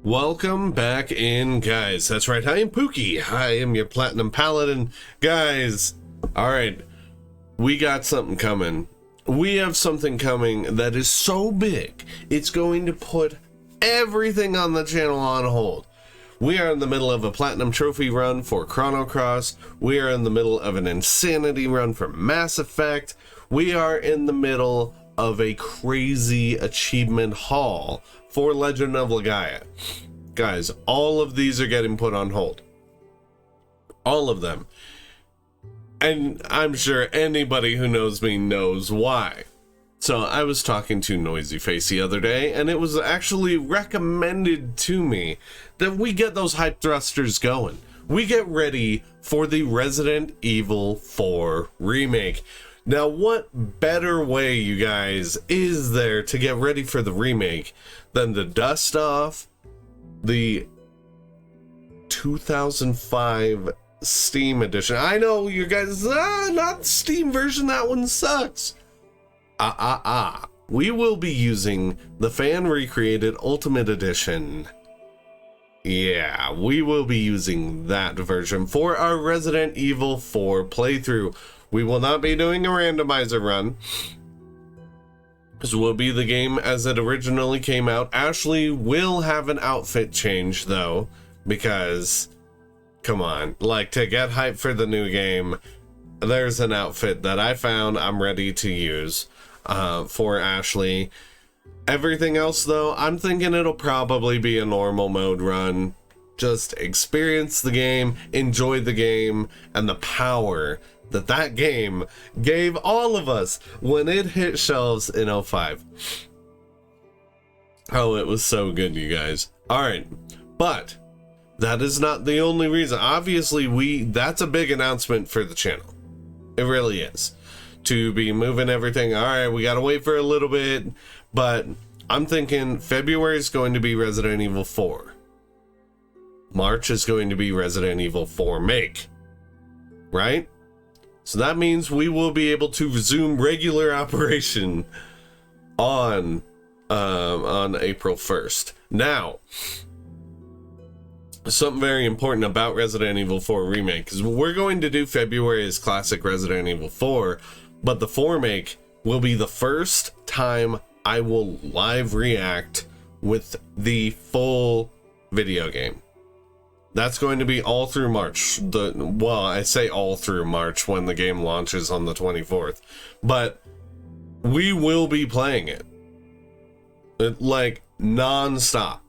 Welcome back in, guys. That's right, I am Pookie. I am your Platinum Paladin. Guys, alright, we got something coming. We have something coming that is so big, it's going to put everything on the channel on hold. We are in the middle of a Platinum Trophy run for Chrono Cross. We are in the middle of an Insanity run for Mass Effect. We are in the middle of a crazy achievement haul for Legend of Legaia. Guys, all of these are getting put on hold. All of them. And I'm sure anybody who knows me knows why. So I was talking to Noisy Face the other day, and it was actually recommended to me that we get those hype thrusters going. We get ready for the Resident Evil 4 remake. Now, what better way, you guys, is there to get ready for the remake than to dust off the 2005 Steam edition? I know you guys, not the Steam version, that one sucks. We will be using the fan recreated Ultimate Edition. Yeah, we will be using that version for our Resident Evil 4 playthrough. We will not be doing a randomizer run. This will be the game as it originally came out. Ashley will have an outfit change though, because, come on, like, to get hyped for the new game, there's an outfit that I found I'm ready to use for Ashley. Everything else though, I'm thinking it'll probably be a normal mode run. Just experience the game, enjoy the game, and the power that game gave all of us when it hit shelves in 05. Oh, it was so good, you guys. Alright, but that is not the only reason. Obviously, that's a big announcement for the channel. It really is. To be moving everything. Alright, we gotta wait for a little bit, but I'm thinking February is going to be Resident Evil 4. March is going to be Resident Evil 4 Make. Right? So that means we will be able to resume regular operation on April 1st. Now, something very important about Resident Evil 4 Remake, because we're going to do February as classic Resident Evil 4, but the 4 Make will be the first time I will live react with the full video game. That's going to be all through March. Well, I say all through March when the game launches on the 24th. But we will be playing it. Like, non-stop.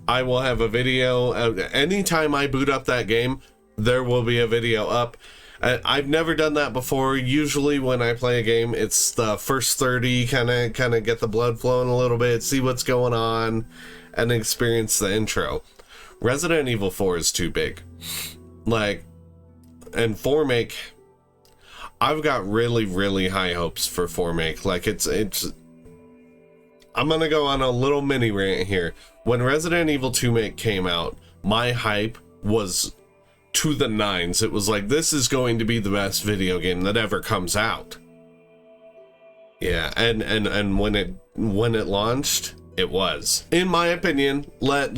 I will have a video. Anytime I boot up that game, there will be a video up. I've never done that before. Usually when I play a game, it's the first 30, kind of get the blood flowing a little bit, see what's going on, and experience the intro. Resident Evil 4 is too big. Like, and 4 Make, I've got really, really high hopes for 4 Make. Like, it's I'm gonna go on a little mini rant here. When Resident Evil 2 Make came out, my hype was to the nines. It was like, this is going to be the best video game that ever comes out. Yeah, and when it launched, it was. In my opinion, let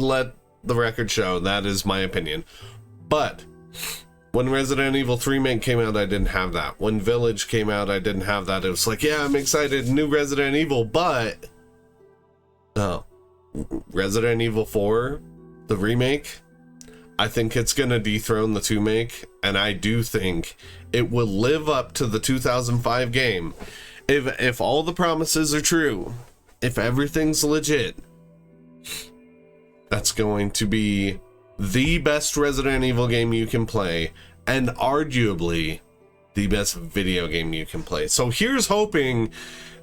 the record show, that is my opinion. But when Resident Evil 3 Make came out, I didn't have that. When Village came out, I didn't have that. It was like, yeah, I'm excited, new Resident Evil, but no. Resident Evil 4, the remake, I think it's gonna dethrone the 2 Make, and I do think it will live up to the 2005 game. If all the promises are true, if everything's legit, that's going to be the best Resident Evil game you can play, and arguably the best video game you can play. So here's hoping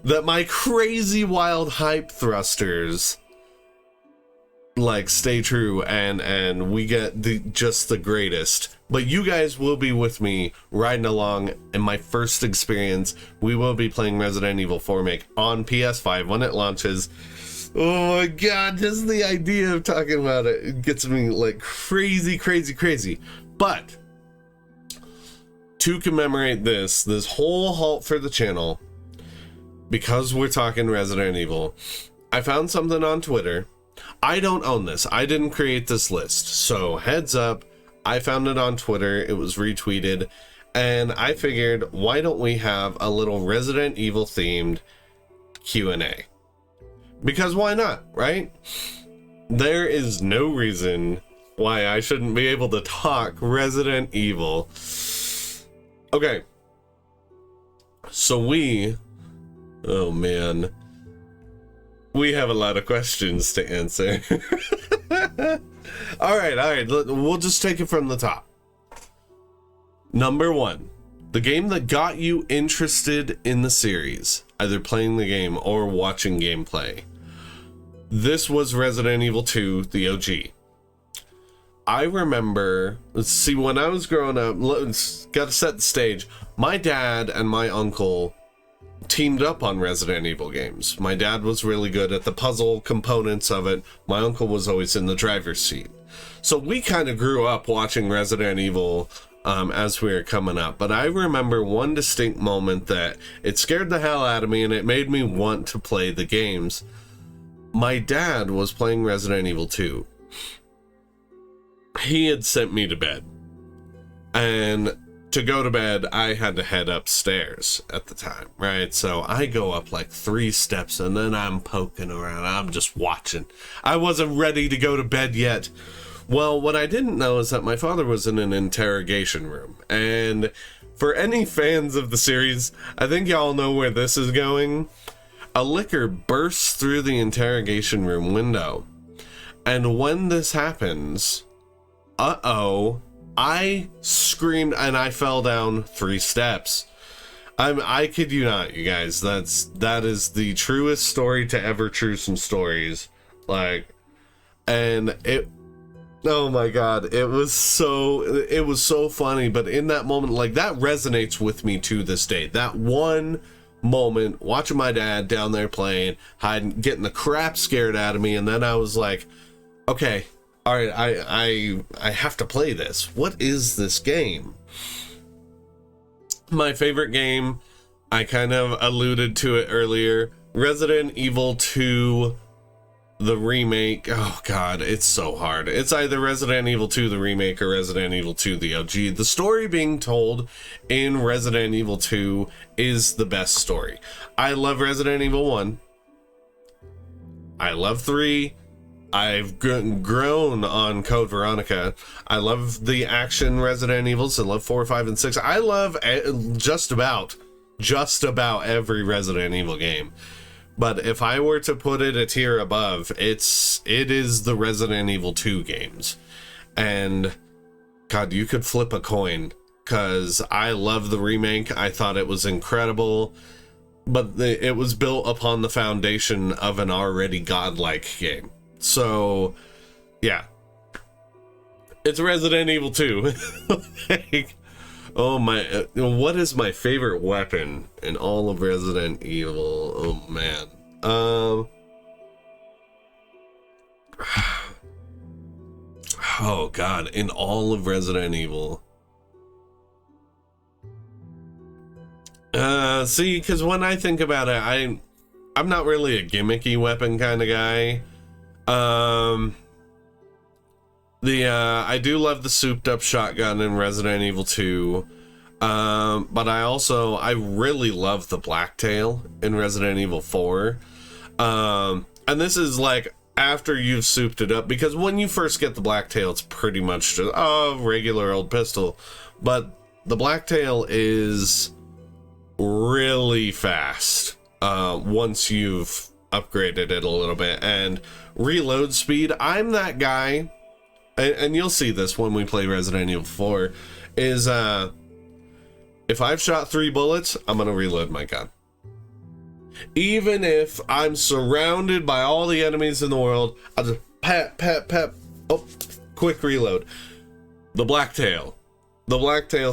that my crazy wild hype thrusters like stay true and we get just the greatest. But you guys will be with me riding along in my first experience. We will be playing Resident Evil 4 Make on PS5 when it launches. Oh my god, just the idea of talking about it gets me like crazy. But to commemorate this whole halt for the channel, because we're talking Resident Evil, I found something on Twitter I don't own this. I didn't create this list. So heads up, I found it on Twitter. It was retweeted. And I figured, why don't we have a little Resident Evil themed Q&A? Because why not, right? There is no reason why I shouldn't be able to talk Resident Evil. Okay. So oh man, we have a lot of questions to answer. all right, we'll just take it from the top. Number 1, the game that got you interested in the series, either playing the game or watching gameplay. This was Resident Evil 2, the OG. I remember, let's see, when I was growing up, got to set the stage. My dad and my uncle teamed up on Resident Evil games. My dad was really good at the puzzle components of it. My uncle was always in the driver's seat. So we kind of grew up watching Resident Evil as we were coming up. But I remember one distinct moment that it scared the hell out of me and it made me want to play the games. My dad was playing Resident Evil 2. He had sent me to bed. And to go to bed, I had to head upstairs at the time, right? So I go up like 3 steps and then I'm poking around. I'm just watching. I wasn't ready to go to bed yet. Well, what I didn't know is that my father was in an interrogation room. And for any fans of the series, I think y'all know where this is going. A licker bursts through the interrogation room window. And when this happens, I screamed and I fell down 3 steps. I kid you not, you guys. That is the truest story to ever true some stories. Like, and oh my god, it was so funny. But in that moment, like, that resonates with me to this day. That one moment watching my dad down there playing, hiding, getting the crap scared out of me, and then I was like, okay, all right, I have to play this. What is this game? My favorite game, I kind of alluded to it earlier, Resident Evil 2, the remake. Oh god, it's so hard. It's either Resident Evil 2 the remake or Resident Evil 2 the OG. The story being told in Resident Evil 2 is the best story. I love Resident Evil 1. I love 3. I've grown on Code Veronica. I love the action Resident Evils. I love 4, 5, and 6. I love just about every Resident Evil game. But if I were to put it a tier above, it is the Resident Evil 2 games. And god, you could flip a coin, because I love the remake. I thought it was incredible, but it was built upon the foundation of an already godlike game. So yeah, it's Resident Evil 2. Like, oh my, what is my favorite weapon in all of Resident Evil? Oh man. Oh god, in all of Resident Evil. See, because when I think about it, I'm not really a gimmicky weapon kind of guy. I do love the souped up shotgun in Resident Evil 2. But I really love the blacktail in Resident Evil 4. And this is like after you've souped it up, because when you first get the blacktail, it's pretty much just a regular old pistol. But the blacktail is really fast once you've upgraded it a little bit. And reload speed, I'm that guy, and you'll see this when we play Resident Evil 4, is if I've shot 3 bullets, I'm gonna reload my gun. Even if I'm surrounded by all the enemies in the world, I'll just pep, oh, quick reload. The blacktail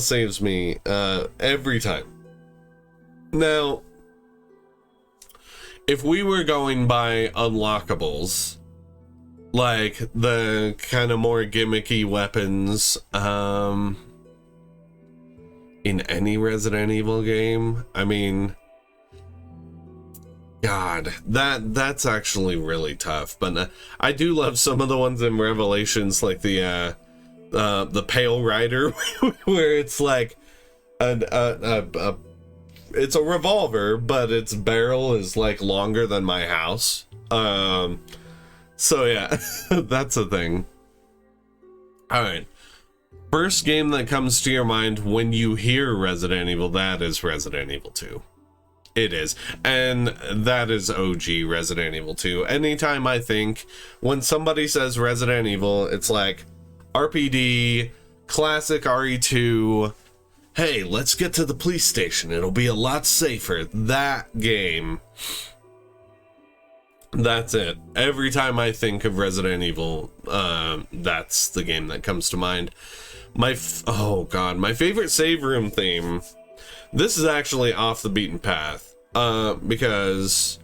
saves me every time. Now, if we were going by unlockables, like the kind of more gimmicky weapons, in any Resident Evil game, I mean, God, that's actually really tough. But I do love some of the ones in Revelations, like the Pale Rider, where it's like it's a revolver, but its barrel is like longer than my house. So yeah, that's a thing. All right. First game that comes to your mind when you hear Resident Evil, that is Resident Evil 2. It is. And that is OG Resident Evil 2. Anytime I think, when somebody says Resident Evil, it's like RPD, classic RE2, hey, let's get to the police station. It'll be a lot safer. That game. That's it. Every time I think of Resident Evil, that's the game that comes to mind. Oh god, my favorite save room theme. This is actually off the beaten path, because,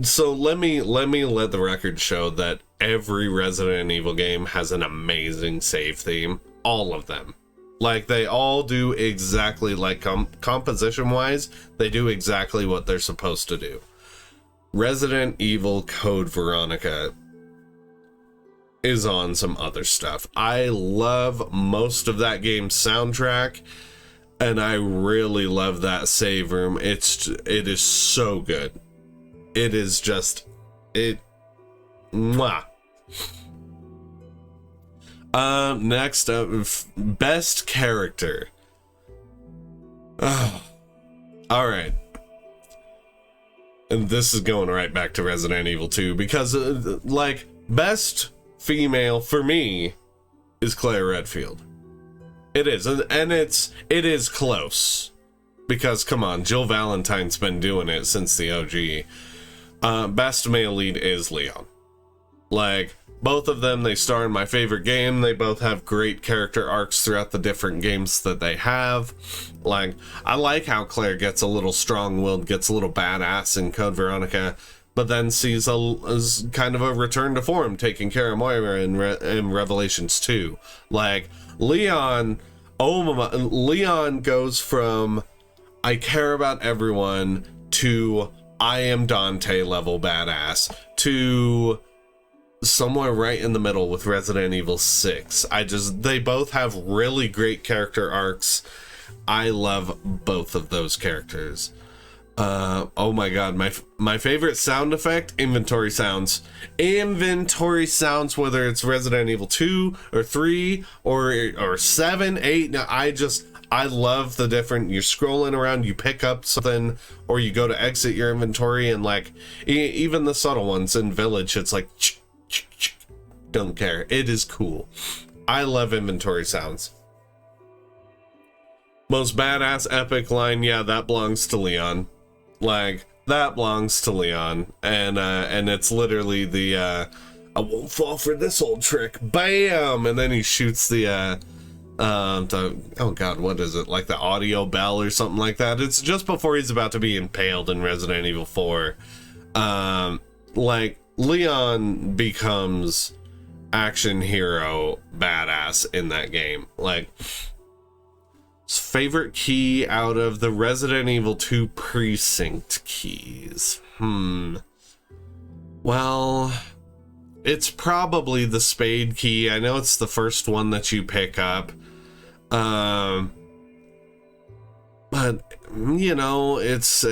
so let let the record show that every Resident Evil game has an amazing save theme. All of them. Like, they all do exactly, like, composition wise, they do exactly what they're supposed to do. Resident Evil Code Veronica is on some other stuff. I love most of that game's soundtrack, and I really love that save room. It is so good. It is just mwah. Next up, best character. Oh, all right. And this is going right back to Resident Evil 2, because like, best female for me is Claire Redfield. It is, and it is close, because come on, Jill Valentine's been doing it since the OG. Best male lead is Leon. Like, both of them, they star in my favorite game. They both have great character arcs throughout the different games that they have. Like, I like how Claire gets a little strong-willed, gets a little badass in Code Veronica, but then sees as kind of a return to form, taking care of Moira in Revelations 2. Like, Leon goes from I care about everyone to I am Dante level badass to somewhere right in the middle with Resident Evil 6. They both have really great character arcs. I love both of those characters. Oh my god, my favorite sound effect, inventory sounds, whether it's Resident Evil 2 or 3 or 7, 8. Now I love the different, you're scrolling around, you pick up something, or you go to exit your inventory, and like even the subtle ones in Village, it's like don't care. It is cool. I love inventory sounds. Most badass epic line, yeah, that belongs to Leon. Like, that belongs to Leon. And it's literally the I won't fall for this old trick. Bam! And then he shoots the oh god, what is it? Like the audio bell or something like that. It's just before he's about to be impaled in Resident Evil 4. Like, Leon becomes action hero badass in that game. Like, favorite key out of the Resident Evil 2 precinct keys. Well, it's probably the spade key. I know it's the first one that you pick up. But you know, it's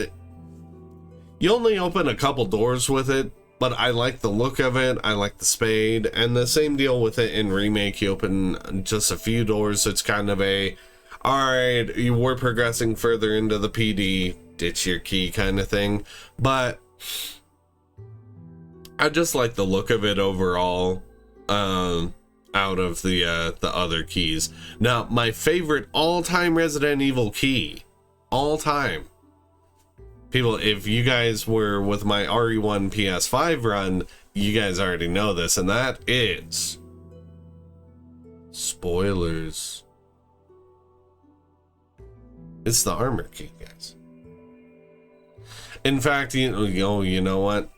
you only open a couple doors with it. But I like the look of it, I like the spade, and the same deal with it in Remake. You open just a few doors, it's kind of a, alright, we're progressing further into the PD, ditch your key kind of thing. But I just like the look of it overall, out of the other keys. Now, my favorite all-time Resident Evil key, all-time, people, if you guys were with my RE1 PS5 run, you guys already know this, and that is... spoilers. It's the armor key, guys. In fact, you know what?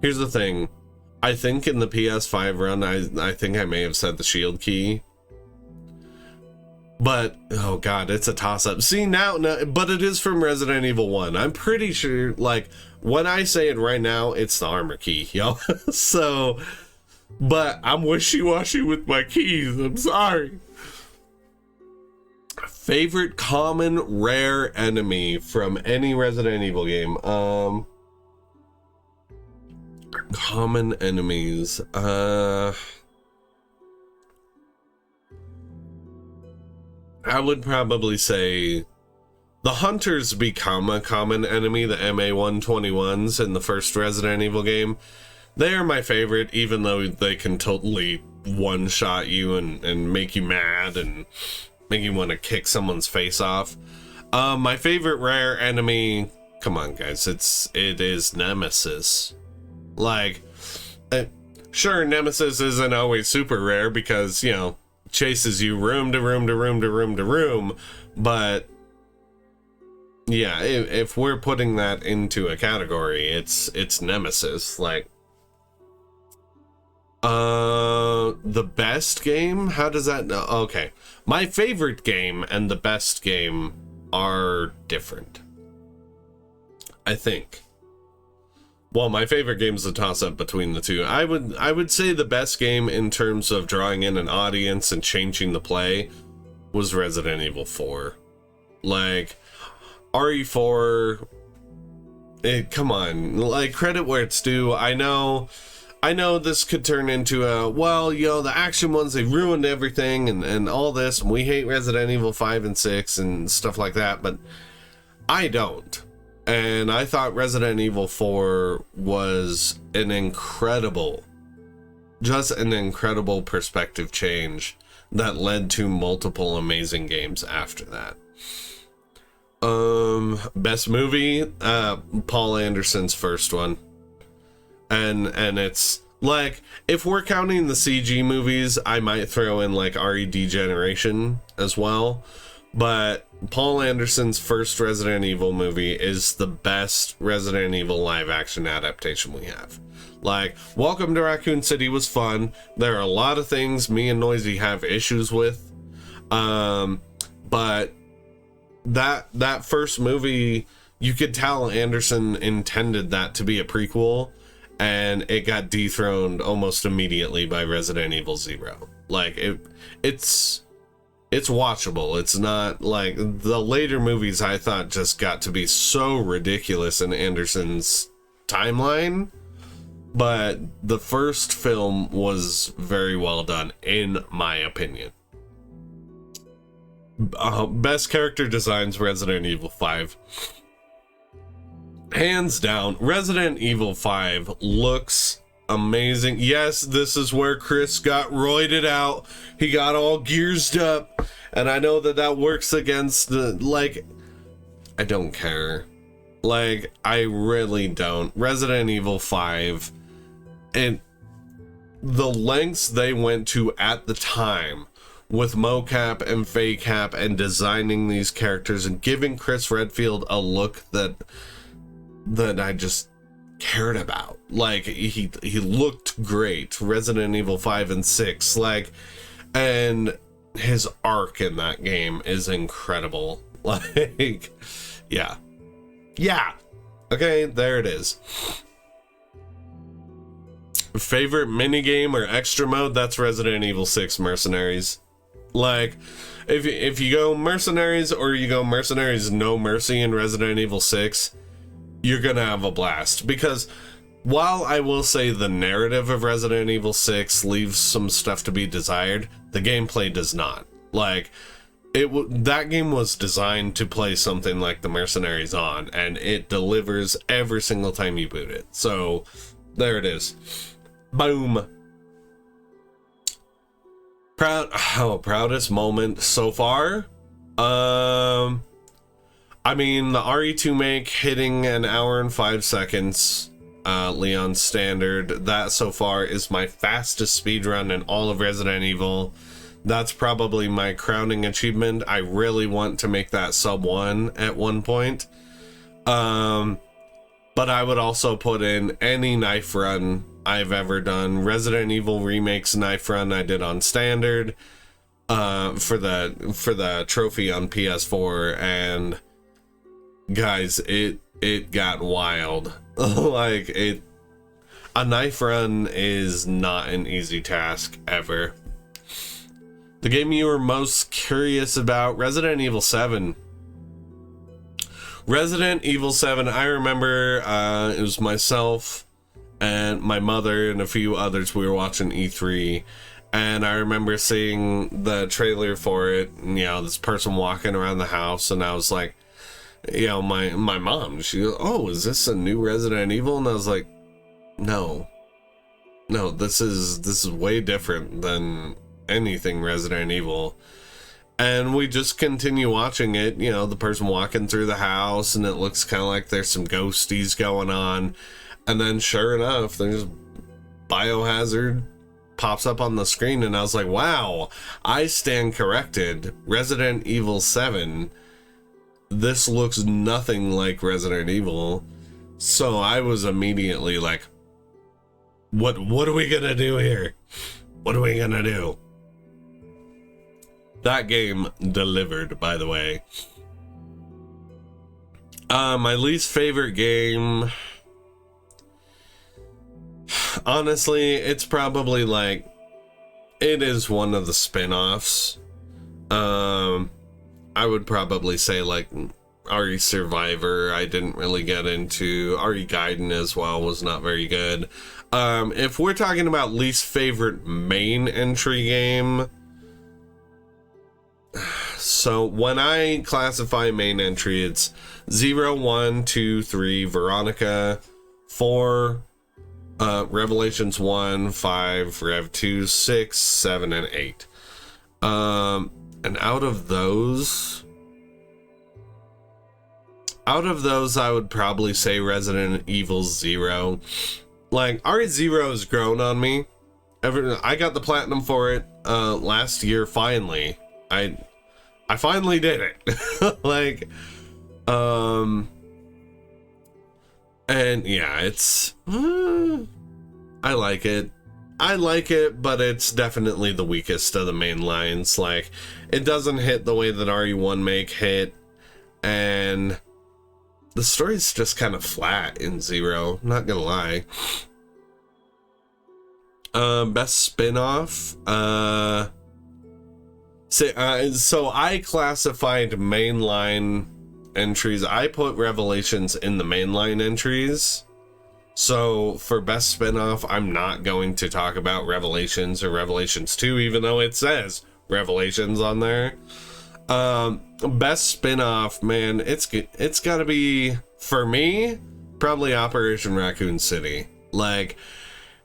Here's the thing. I think in the PS5 run, I think I may have said the shield key. But oh god, it's a toss-up. See now, but it is from Resident Evil 1. I'm pretty sure, like, when I say it right now, it's the armor key, yo. So, but I'm wishy-washy with my keys. I'm sorry. Favorite common rare enemy from any Resident Evil game. Common enemies. I would probably say the hunters become a common enemy, the MA-121s in the first Resident Evil game. They are my favorite, even though they can totally one-shot you and make you mad and make you want to kick someone's face off. My favorite rare enemy, come on guys, it is Nemesis. Like, sure, Nemesis isn't always super rare because, you know, chases you room to room to room to room to room, but yeah, if we're putting that into a category, it's Nemesis. Like, the best game, how does that, okay, my favorite game and the best game are different, I think. Well, my favorite game is a toss-up between the two. I would say the best game in terms of drawing in an audience and changing the play was Resident Evil 4. Like, RE4, come on, like, credit where it's due. I know this could turn into a, well, you know, the action ones, they ruined everything and all this, and we hate Resident Evil 5 and 6 and stuff like that, but I don't. And I thought Resident Evil 4 was an incredible perspective change that led to multiple amazing games after that. Best movie, Paul Anderson's first one. And it's like, if we're counting the CG movies, I might throw in like RE Degeneration as well. But Paul Anderson's first Resident Evil movie is the best Resident Evil live action adaptation we have. Like, Welcome to Raccoon City was fun. There are a lot of things me and Noisy have issues with. But that first movie, you could tell Anderson intended that to be a prequel, and it got dethroned almost immediately by Resident Evil 0. Like, it's watchable. It's not like the later movies, I thought, just got to be so ridiculous in Anderson's timeline. But the first film was very well done, in my opinion. Best character designs, Resident Evil 5. Hands down, Resident Evil 5 looks amazing. Yes, this is where Chris got roided out. He got all gearsed up, and I know that works against the, like, I don't care. Like, I really don't. Resident Evil 5, and the lengths they went to at the time with mocap and FACAP and designing these characters and giving Chris Redfield a look that I just cared about. Like, he looked great. Resident Evil 5 and 6, like, and his arc in that game is incredible. Like, yeah. Okay, there it is. Favorite minigame or extra mode, that's Resident Evil 6 Mercenaries. Like, if you go Mercenaries or you go Mercenaries No Mercy in Resident Evil 6, you're gonna have a blast. Because while I will say the narrative of Resident Evil 6 leaves some stuff to be desired, the gameplay does not. Like, that game was designed to play something like the Mercenaries on, and it delivers every single time you boot it. So there it is. Boom. Proudest moment so far? I mean, the RE2 make hitting an hour and 5 seconds, Leon standard, that so far is my fastest speedrun in all of Resident Evil. That's probably my crowning achievement. I really want to make that sub 1 at one point. But I would also put in any knife run I've ever done. Resident Evil Remake's knife run I did on standard. for the trophy on PS4, and guys, it got wild. Like, a knife run is not an easy task ever. The game you were most curious about, Resident Evil 7. Resident Evil 7, I remember it was myself and my mother and a few others. We were watching E3, and I remember seeing the trailer for it, and, you know, this person walking around the house, and I was like, you know, my mom, she goes, "Oh, is this a new Resident Evil?" And I was like, no, this is way different than anything Resident Evil. And we just continue watching it, you know, the person walking through the house, and it looks kind of like there's some ghosties going on. And then sure enough, there's Biohazard pops up on the screen, and I was like, wow, I stand corrected. Resident Evil 7, this looks nothing like Resident Evil. So I was immediately like, what are we gonna do here? What are we gonna do? That game delivered, by the way. My least favorite game, honestly, it's probably like, it is one of the spin-offs. I would probably say like RE Survivor. I didn't really get into. RE Gaiden as well was not very good. If we're talking about least favorite main entry game, so when I classify main entry, it's 0, 1, 2, 3, Veronica, 4, Revelations 1, 5, Rev 2, 6, 7, and 8. And out of those, I would probably say Resident Evil 0. Like, RE0 has grown on me. I got the platinum for it last year, finally. I finally did it. Like, and yeah, it's, I like it, but it's definitely the weakest of the main lines. Like, it doesn't hit the way that RE1 make hit, and the story's just kind of flat in 0, not gonna lie. Best spin-off, so I classified mainline entries. I put Revelations in the mainline entries. So for best spin-off, I'm not going to talk about Revelations or Revelations 2, even though it says Revelations on there. Best spin-off, man, it's got to be, for me, probably Operation Raccoon City. Like,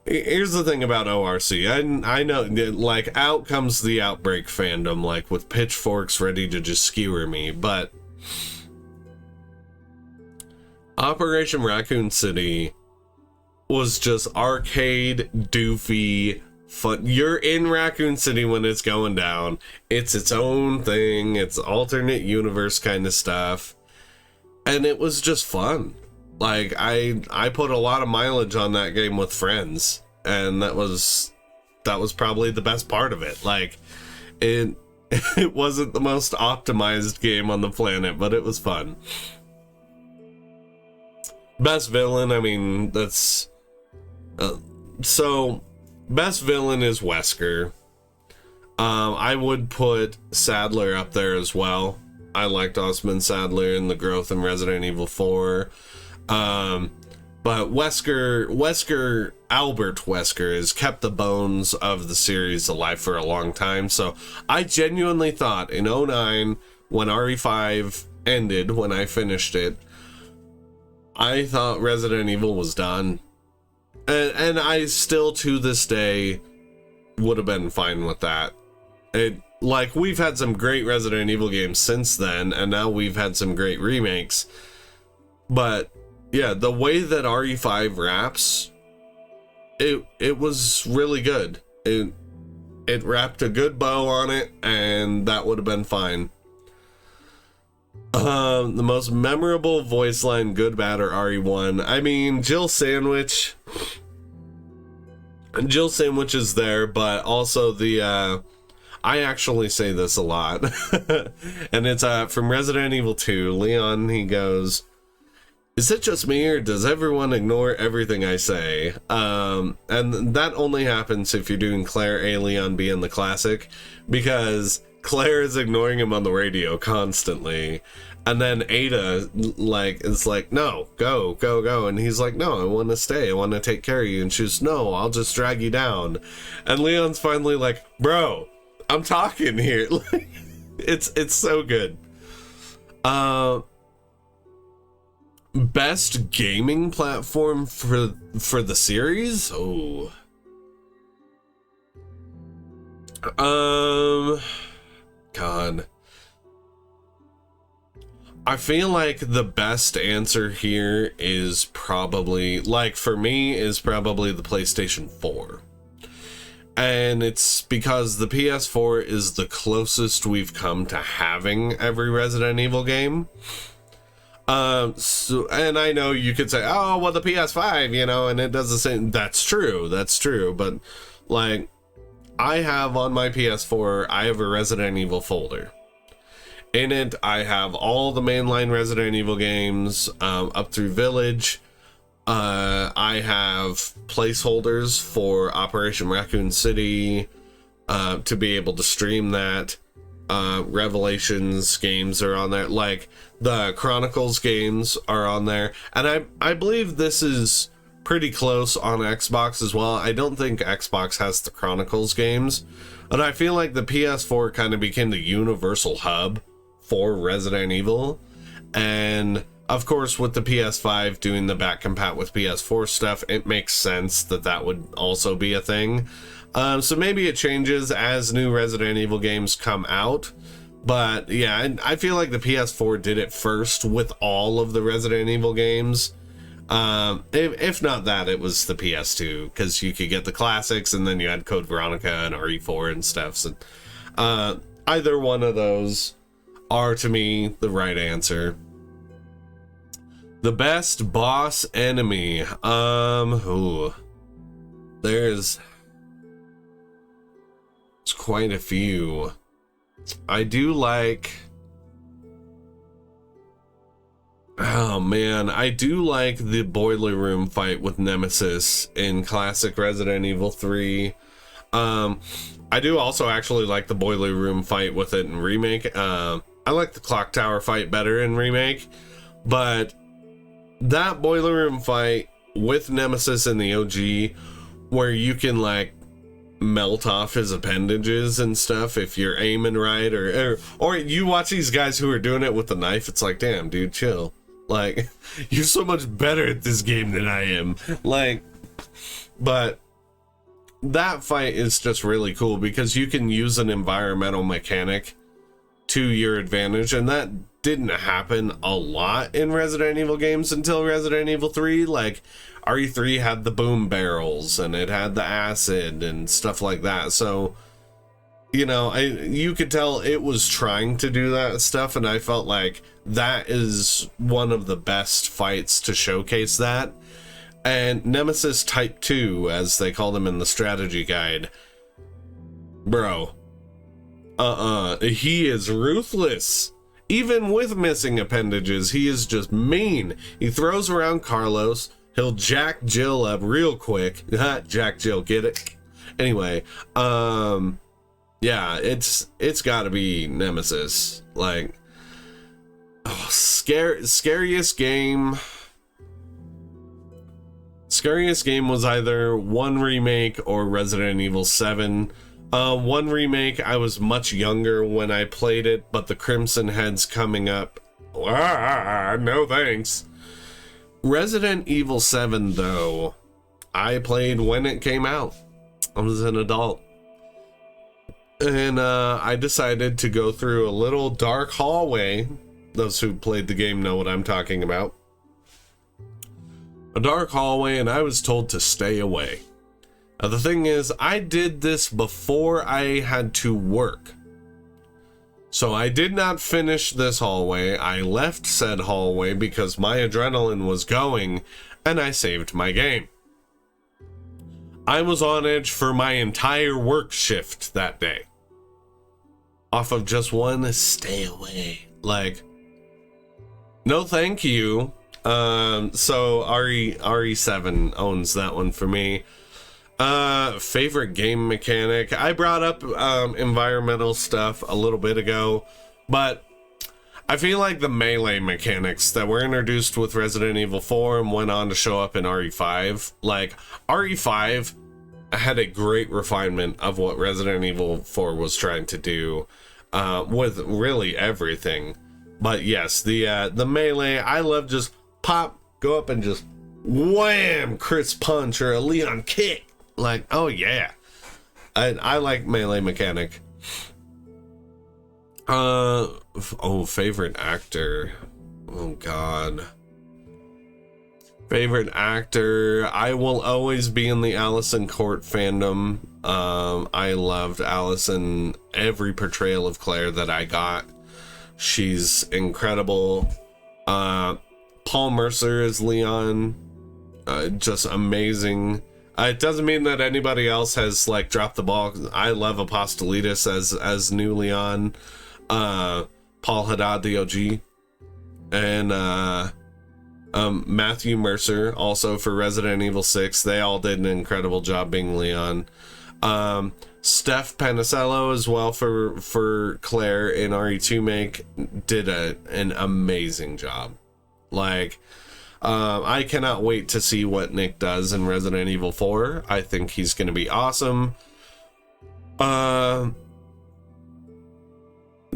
here's the thing about ORC. I know, like, out comes the Outbreak fandom, like, with pitchforks ready to just skewer me, but Operation Raccoon City was just arcade, doofy, fun. You're in Raccoon City when it's going down. It's its own thing. It's alternate universe kind of stuff. And it was just fun. Like, I put a lot of mileage on that game with friends, and that was probably the best part of it. Like, it wasn't the most optimized game on the planet, but it was fun. Best villain, I mean, that's so best villain is Wesker. I would put Sadler up there as well. I liked Osmond Sadler in the growth in Resident Evil 4. But Albert Wesker has kept the bones of the series alive for a long time. So I genuinely thought in 2009, when RE5 ended, when I finished it, I thought Resident Evil was done. And I still, to this day, would have been fine with that. Like, we've had some great Resident Evil games since then, and now we've had some great remakes. But yeah, the way that RE5 wraps, it was really good. It wrapped a good bow on it, and that would have been fine. The most memorable voice line, good, bad, or RE1. I mean, Jill Sandwich is there, but also the I actually say this a lot. And it's from Resident Evil 2. Leon, he goes, "Is it just me, or does everyone ignore everything I say?" And that only happens if you're doing Claire A, Leon B in the classic, because Claire is ignoring him on the radio constantly. And then Ada, like, is like, "No, go, go, go." And he's like, "No, I want to stay. I want to take care of you." And she's, "No, I'll just drag you down." And Leon's finally like, "Bro, I'm talking here." Like, it's so good. Best gaming platform for the series? Oh. God. I feel like the best answer here is probably, like, for me, is probably the PlayStation 4. And it's because the PS4 is the closest we've come to having every Resident Evil game. And I know you could say, "Oh, well, the PS5, you know," and it does the same. That's true. But, like, I have on my PS4, I have a Resident Evil folder. In it, I have all the mainline Resident Evil games, up through Village. I have placeholders for Operation Raccoon City, to be able to stream that. Revelations games are on there. Like, the Chronicles games are on there. And I believe this is pretty close on Xbox as well. I don't think Xbox has the Chronicles games. And I feel like the PS4 kind of became the universal hub for Resident Evil. And of course, with the PS5 doing the back compat with PS4 stuff, it makes sense that that would also be a thing. So maybe it changes as new Resident Evil games come out. But yeah, I feel like the PS4 did it first with all of the Resident Evil games. If not that, it was the PS2, because you could get the classics, and then you had Code Veronica and RE4 and stuff. So either one of those are, to me, the right answer. The best boss enemy. There's quite a few. I do like... Oh man, I do like the boiler room fight with Nemesis in classic Resident Evil 3. I do also actually like the boiler room fight with it in Remake. I like the clock tower fight better in Remake, but that boiler room fight with Nemesis in the OG, where you can like melt off his appendages and stuff if you're aiming right, or you watch these guys who are doing it with the knife, it's like, damn dude, chill. Like, you're so much better at this game than I am. Like, but that fight is just really cool because you can use an environmental mechanic to your advantage, and that didn't happen a lot in Resident Evil games until Resident Evil 3. Like, RE3 had the boom barrels and it had the acid and stuff like that. So, you know, you could tell it was trying to do that stuff, and I felt like that is one of the best fights to showcase that. And Nemesis Type 2, as they call them in the strategy guide, bro, he is ruthless. Even with missing appendages, he is just mean. He throws around Carlos. He'll jack Jill up real quick. Jack Jill, get it? Anyway, yeah, it's gotta be Nemesis. Like, scariest game was either 1 Remake or Resident Evil 7. 1 Remake, I was much younger when I played it, but the Crimson Head's coming up. No thanks. Resident Evil 7, though, I played when it came out. I was an adult. And I decided to go through a little dark hallway. Those who played the game know what I'm talking about. A dark hallway, and I was told to stay away. Now, the thing is, I did this before I had to work. So I did not finish this hallway. I left said hallway because my adrenaline was going, and I saved my game. I was on edge for my entire work shift that day. off of just one stay away. Like, no thank you. So RE7 owns that one for me. Favorite game mechanic. I brought up environmental stuff a little bit ago, but I feel like the melee mechanics that were introduced with Resident Evil 4 and went on to show up in RE5, like RE5 had a great refinement of what Resident Evil 4 was trying to do with really everything. But yes, the melee, I love just pop, go up and just wham, Chris punch or a Leon kick. Like, oh yeah. I like melee mechanic. Favorite actor. Oh god. Favorite actor. I will always be in the Allison Court fandom. I loved Allison, every portrayal of Claire that I got. She's incredible. Paul Mercer as Leon. Just amazing. It doesn't mean that anybody else has like dropped the ball. I love Apostolitis as new Leon. Paul Haddad, the OG, and Matthew Mercer also for Resident Evil 6. They all did an incredible job being Leon. Steph Panicello as well for Claire in RE2 Make did an amazing job. Like, I cannot wait to see what Nick does in Resident Evil 4. I think he's going to be awesome.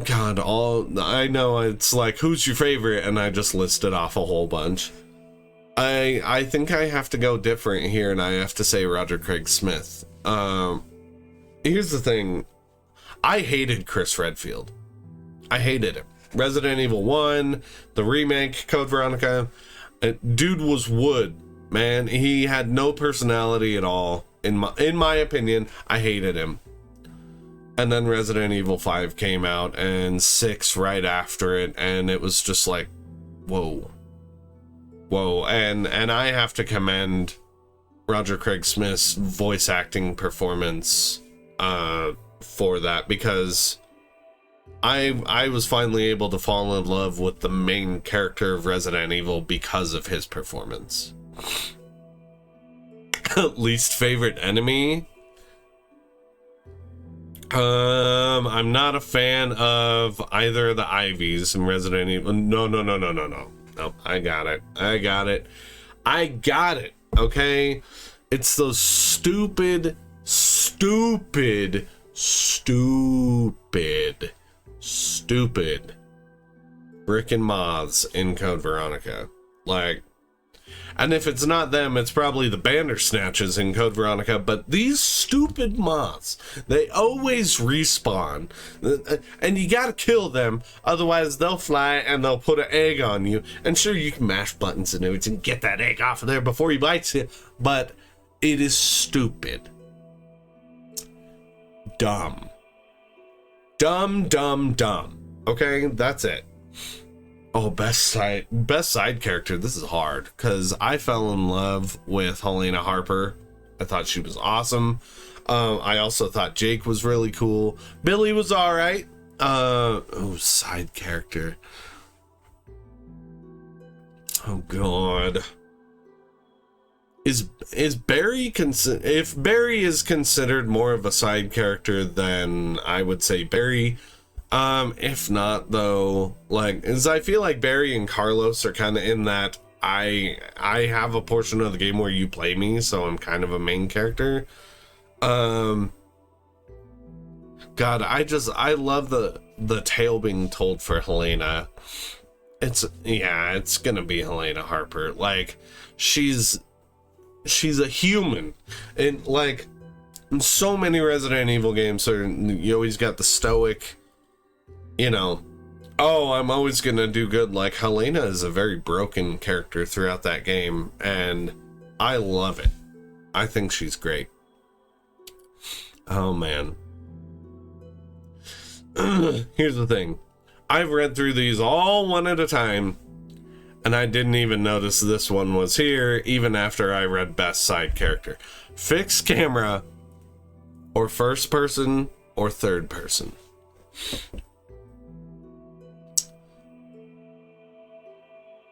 God, I know it's like, who's your favorite? And I just listed off a whole bunch. I think I have to go different here, and I have to say Roger Craig Smith. Here's the thing. I hated Chris Redfield. I hated him. Resident Evil 1, the remake, Code Veronica. Dude was wood, man. He had no personality at all. In my opinion, I hated him. And then Resident Evil 5 came out, and 6 right after it, and it was just like, whoa. And I have to commend Roger Craig Smith's voice acting performance for that, because I was finally able to fall in love with the main character of Resident Evil because of his performance. Least favorite enemy? I'm not a fan of either of the Ivies in Resident Evil. No. Nope, I got it. Okay? It's those stupid frickin' moths in Code Veronica. Like, and if it's not them, it's probably the Bandersnatches in Code Veronica, but these stupid moths, they always respawn, and you gotta kill them, otherwise they'll fly and they'll put an egg on you, and sure, you can mash buttons and everything, get that egg off of there before he bites you, but it is stupid. Dumb. Okay, that's it. Oh, best side character. This is hard because I fell in love with Helena Harper. I thought she was awesome. I also thought Jake was really cool. Billy was all right. Side character. Oh God. Is Barry if Barry is considered more of a side character, then I would say Barry. If not, though, like, as I feel like Barry and Carlos are kind of in that I have a portion of the game where you play me, so I'm kind of a main character. God, I love the tale being told for Helena. It's gonna be Helena Harper. Like, she's a human, and like in so many Resident Evil games, you always got the stoic, I'm always gonna do good. Like, Helena is a very broken character throughout that game, and I love it. I think she's great. Oh man. Here's the thing. I've read through these all one at a time, and I didn't even notice this one was here, even after I read best side character. Fixed camera, or first person, or third person.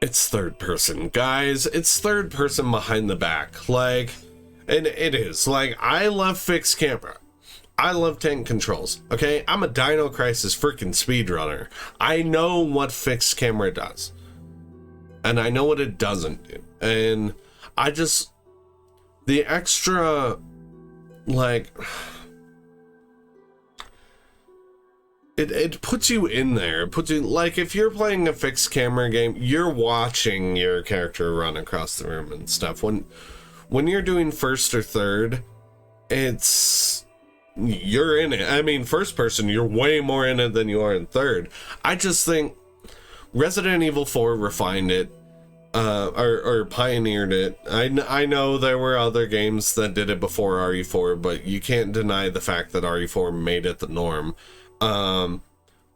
It's third person, guys. It's third person behind the back. Like, and it is. Like, I love fixed camera. I love tank controls. Okay, I'm a Dino Crisis freaking speedrunner. I know what fixed camera does. And I know what it doesn't do. And I just, the extra, like, it puts you in there. It puts you, like, if you're playing a fixed camera game, you're watching your character run across the room and stuff. When you're doing first or third, you're in it. I mean, first person, you're way more in it than you are in third. I just think Resident Evil 4 refined it, or pioneered it. I know there were other games that did it before RE4, but you can't deny the fact that RE4 made it the norm.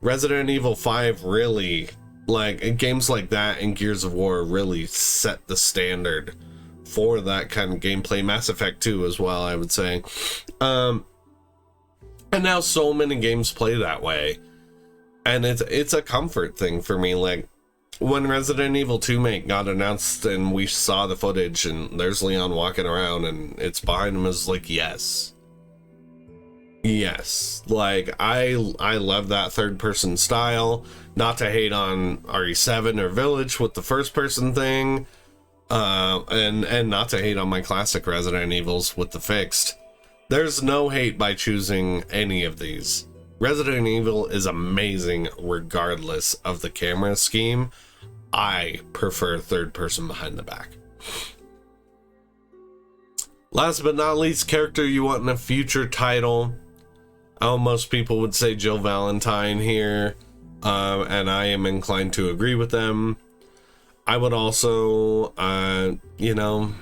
Resident Evil 5 really, like, games like that and Gears of War really set the standard for that kind of gameplay. Mass Effect 2 as well, I would say. And now so many games play that way. And it's a comfort thing for me. Like, when Resident Evil 2 got announced and we saw the footage and there's Leon walking around and it's behind him, is like, yes. Yes, like, I love that third person style. Not to hate on RE7 or Village with the first person thing, and not to hate on my classic Resident Evils with the fixed. There's no hate by choosing any of these. Resident Evil is amazing regardless of the camera scheme. I prefer third person behind the back. Last but not least, character you want in a future title. Most people would say Jill Valentine here, and I am inclined to agree with them. I would also, you know,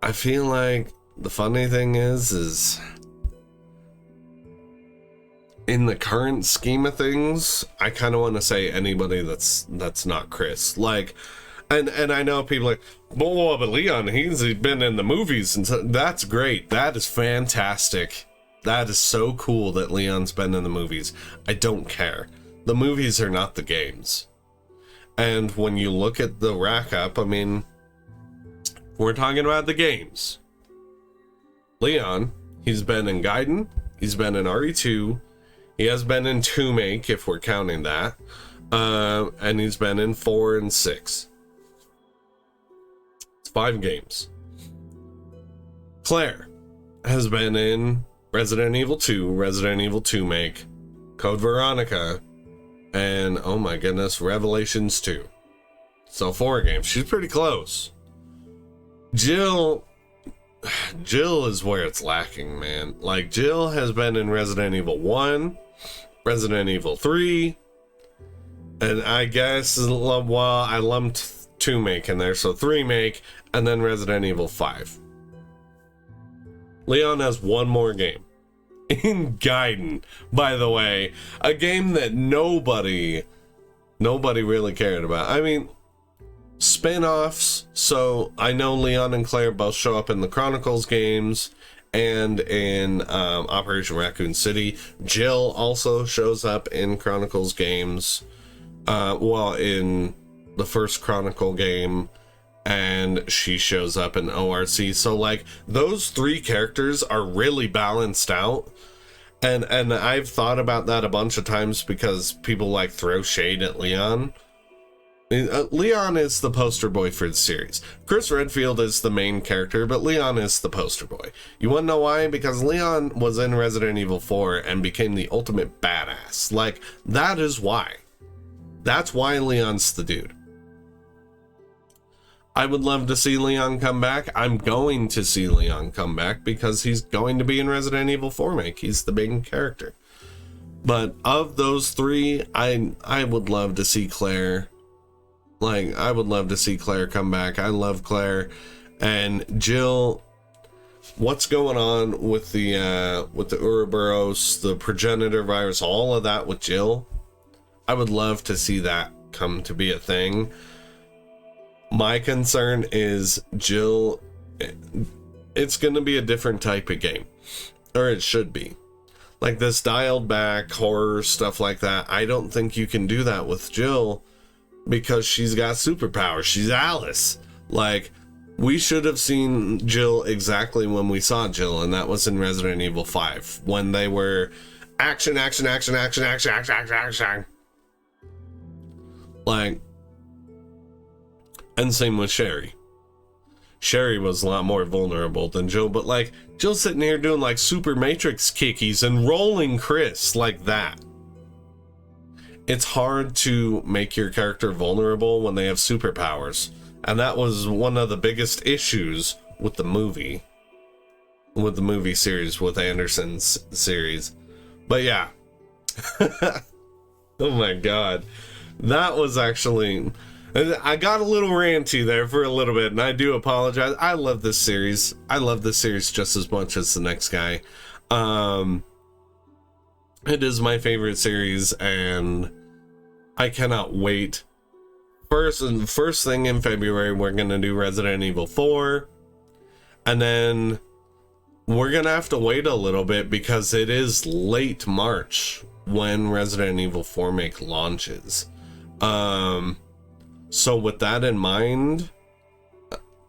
I feel like the funny thing is in the current scheme of things, I kind of want to say anybody that's not Chris. Like, and I know people are like, well, but Leon, he's been in the movies, and so that's great. That is fantastic. That is so cool that Leon's been in the movies. I don't care. The movies are not the games. And when you look at the rack up, I mean, we're talking about the games. Leon, he's been in Gaiden, he's been in RE2, he has been in 2 if we're counting that, and he's been in 4 and 6. 5 games. Claire has been in Resident Evil 2, Resident Evil 2 Code Veronica, and oh my goodness, Revelations 2. So 4 games. She's pretty close. Jill is where it's lacking, man. Like, Jill has been in Resident Evil 1, Resident Evil 3, and I guess, well, I lumped 2 in there, so 3 and then Resident Evil 5. Leon has 1 more game. In Gaiden, by the way. A game that nobody really cared about. I mean, spin-offs. So I know Leon and Claire both show up in the Chronicles games and in Operation Raccoon City. Jill also shows up in Chronicles games. In the first Chronicle game, and she shows up in ORC. So, like, those 3 characters are really balanced out, and I've thought about that a bunch of times because people like throw shade at Leon. Leon is the poster boy for the series. Chris Redfield is the main character, but Leon is the poster boy. You want to know why? Because Leon was in Resident Evil 4 and became the ultimate badass. Like, that is why. That's why Leon's the dude. I would love to see Leon come back. I'm going to see Leon come back because he's going to be in Resident Evil 4 He's the main character. But of those 3, I would love to see Claire. Like, I would love to see Claire come back. I love Claire. And Jill, what's going on with the Ouroboros, the progenitor virus, all of that with Jill? I would love to see that come to be a thing. My concern is Jill, it's going to be a different type of game. Or it should be. like this dialed back horror stuff like that. I don't think you can do that with Jill because she's got superpowers. She's Alice. Like, we should have seen Jill exactly when we saw Jill, and that was in Resident Evil 5 when they were action, action, action, action, action, action, action, action. Like, and same with Sherry. Sherry was a lot more vulnerable than Jill, but like, Jill's sitting here doing like Super Matrix kickies and rolling Chris like that. It's hard to make your character vulnerable when they have superpowers. And that was one of the biggest issues with the movie. With the movie series, with Anderson's series. But yeah. Oh my god. That was actually... I got a little ranty there for a little bit, and I do apologize. I love this series. I love this series just as much as the next guy. It is my favorite series, and I cannot wait. First thing in February, we're going to do Resident Evil 4, and then we're going to have to wait a little bit because it is late March when Resident Evil 4 Remake launches. So with that in mind,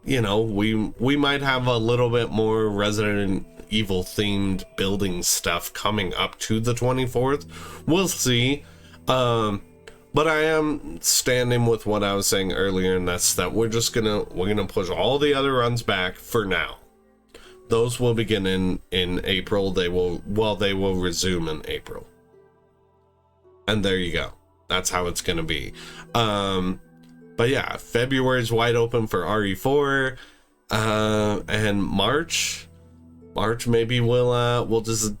you know, we might have a little bit more Resident Evil themed building stuff coming up to the 24th. We'll see. But I am standing with what I was saying earlier, and that's that we're gonna push all the other runs back for now. Those will begin in April. They will resume in April. And there you go. That's how it's gonna be. But yeah, February's wide open for RE4, and March maybe we'll just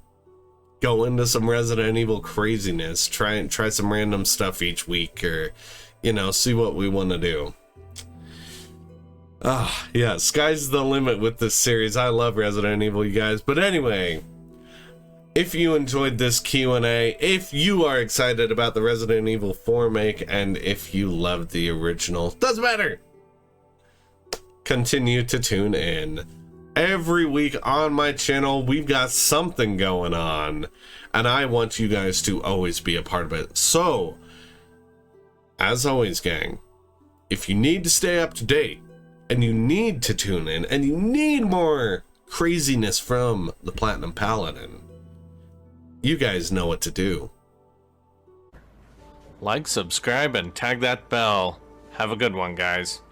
go into some Resident Evil craziness, try some random stuff each week, or you know, see what we want to do. Yeah, sky's the limit with this series. I love Resident Evil, you guys. But anyway, if you enjoyed this Q&A, if you are excited about the Resident Evil 4 make, and if you loved the original, doesn't matter, continue to tune in. Every week on my channel, we've got something going on, and I want you guys to always be a part of it. So, as always, gang, if you need to stay up to date, and you need to tune in, and you need more craziness from the Platinum Paladin, you guys know what to do. Like, subscribe, and tag that bell. Have a good one, guys.